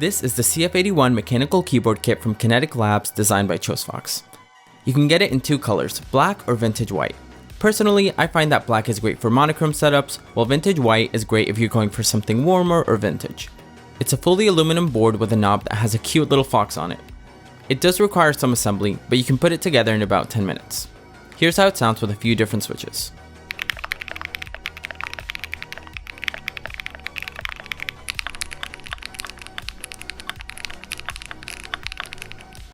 This is the CF81 mechanical keyboard kit from Kinetic Labs designed by Fox. You can get it in two colors, black or vintage white. Personally, I find that black is great for monochrome setups, while vintage white is great if you're going for something warmer or vintage. It's a fully aluminum board with a knob that has a cute little fox on it. It does require some assembly, but you can put it together in about 10 minutes. Here's how it sounds with a few different switches.